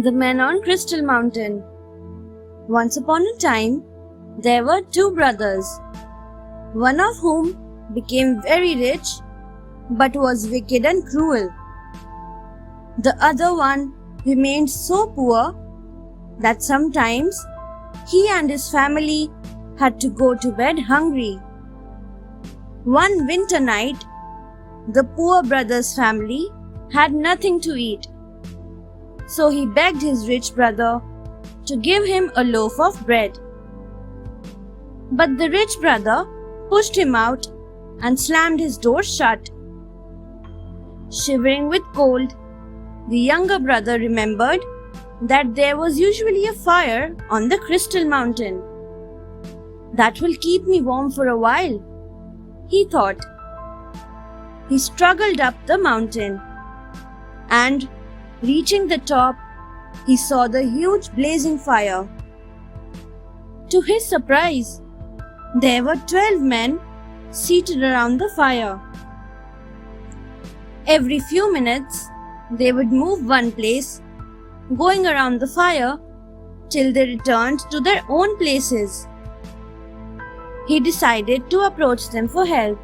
The Men on Crystal Mountain. Once upon a time, there were two brothers, one of whom became very rich but was wicked and cruel. The other one remained so poor that sometimes he and his family had to go to bed hungry. One winter night, the poor brother's family had nothing to eat. So he begged his rich brother to give him a loaf of bread. But the rich brother pushed him out and slammed his door shut. Shivering with cold, the younger brother remembered that there was usually a fire on the Crystal Mountain. That will keep me warm for a while, he thought. He struggled up the mountain and, reaching the top, he saw the huge blazing fire. To his surprise, there were 12 men seated around the fire. Every few minutes, they would move one place, going around the fire till they returned to their own places. He decided to approach them for help.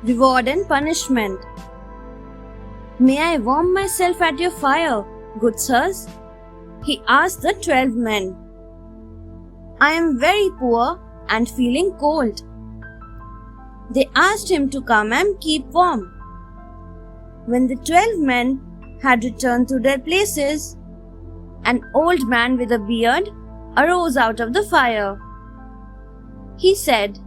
Reward and punishment. May I warm myself at your fire, good sirs? He asked the 12 men. I am very poor and feeling cold. They asked him to come and keep warm. When the 12 men had returned to their places, an old man with a beard arose out of the fire. He said,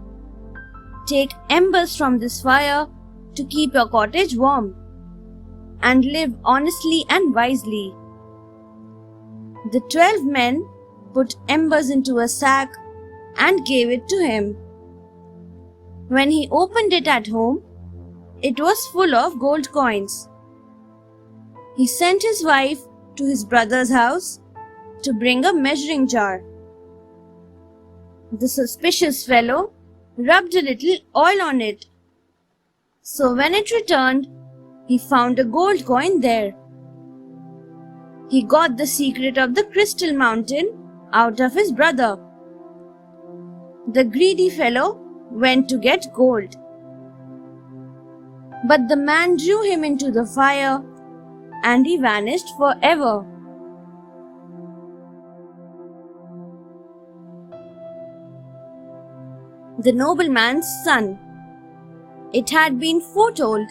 Take embers from this fire to keep your cottage warm, and live honestly and wisely. The 12 men put embers into a sack and gave it to him. When he opened it at home, it was full of gold coins. He sent his wife to his brother's house to bring a measuring jar. The suspicious fellow rubbed a little oil on it. So when it returned, he found a gold coin there. He got the secret of the Crystal Mountain out of his brother. The greedy fellow went to get gold. But the man drew him into the fire and he vanished forever. The nobleman's son. It had been foretold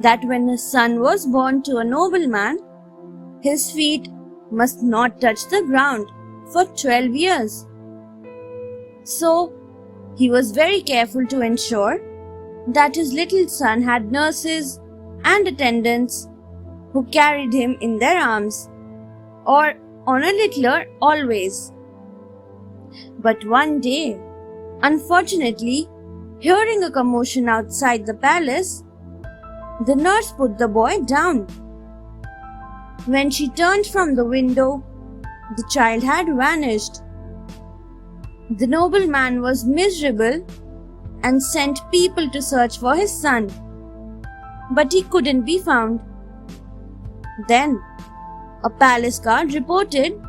that when a son was born to a nobleman, his feet must not touch the ground for 12 years. So, he was very careful to ensure that his little son had nurses and attendants who carried him in their arms or on a littler always. But one day, unfortunately, hearing a commotion outside the palace, the nurse put the boy down. When she turned from the window, the child had vanished. The nobleman was miserable and sent people to search for his son, but he couldn't be found. Then, a palace guard reported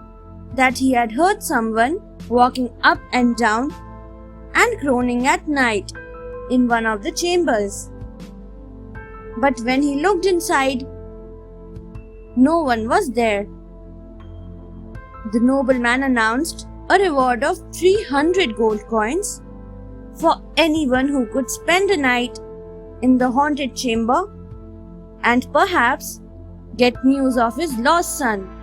that he had heard someone walking up and down and groaning at night in one of the chambers. But when he looked inside, no one was there. The nobleman announced a reward of 300 gold coins for anyone who could spend a night in the haunted chamber and perhaps get news of his lost son.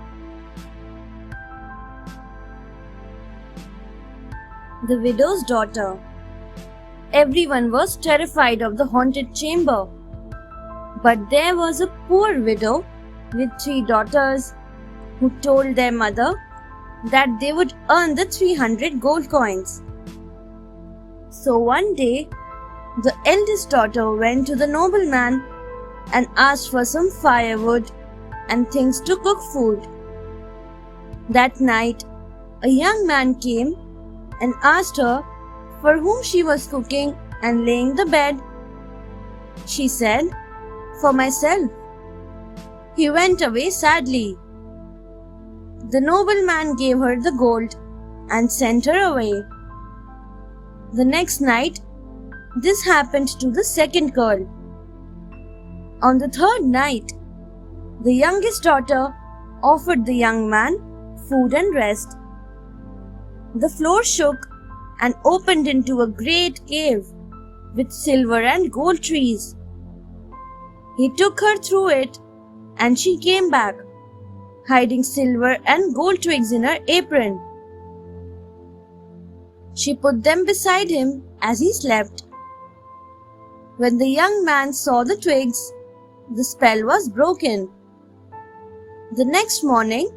The widow's daughter. Everyone was terrified of the haunted chamber. But there was a poor widow with 3 daughters who told their mother that they would earn the 300 gold coins. So one day, the eldest daughter went to the nobleman and asked for some firewood and things to cook food. That night, a young man came and asked her for whom she was cooking and laying the bed. She said, "For myself." He went away sadly. The nobleman gave her the gold and sent her away. The next night, this happened to the second girl. On the third night, the youngest daughter offered the young man food and rest. The floor shook and opened into a great cave with silver and gold trees. He took her through it and she came back, hiding silver and gold twigs in her apron. She put them beside him as he slept. When the young man saw the twigs, the spell was broken. The next morning,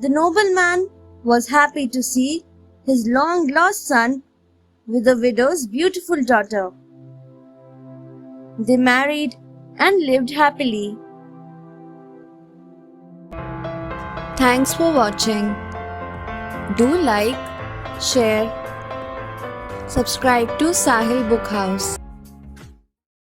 the nobleman was happy to see his long-lost son with the widow's beautiful daughter. They married and lived happily. Thanks for watching. Do like, share, subscribe to Sahil Book House.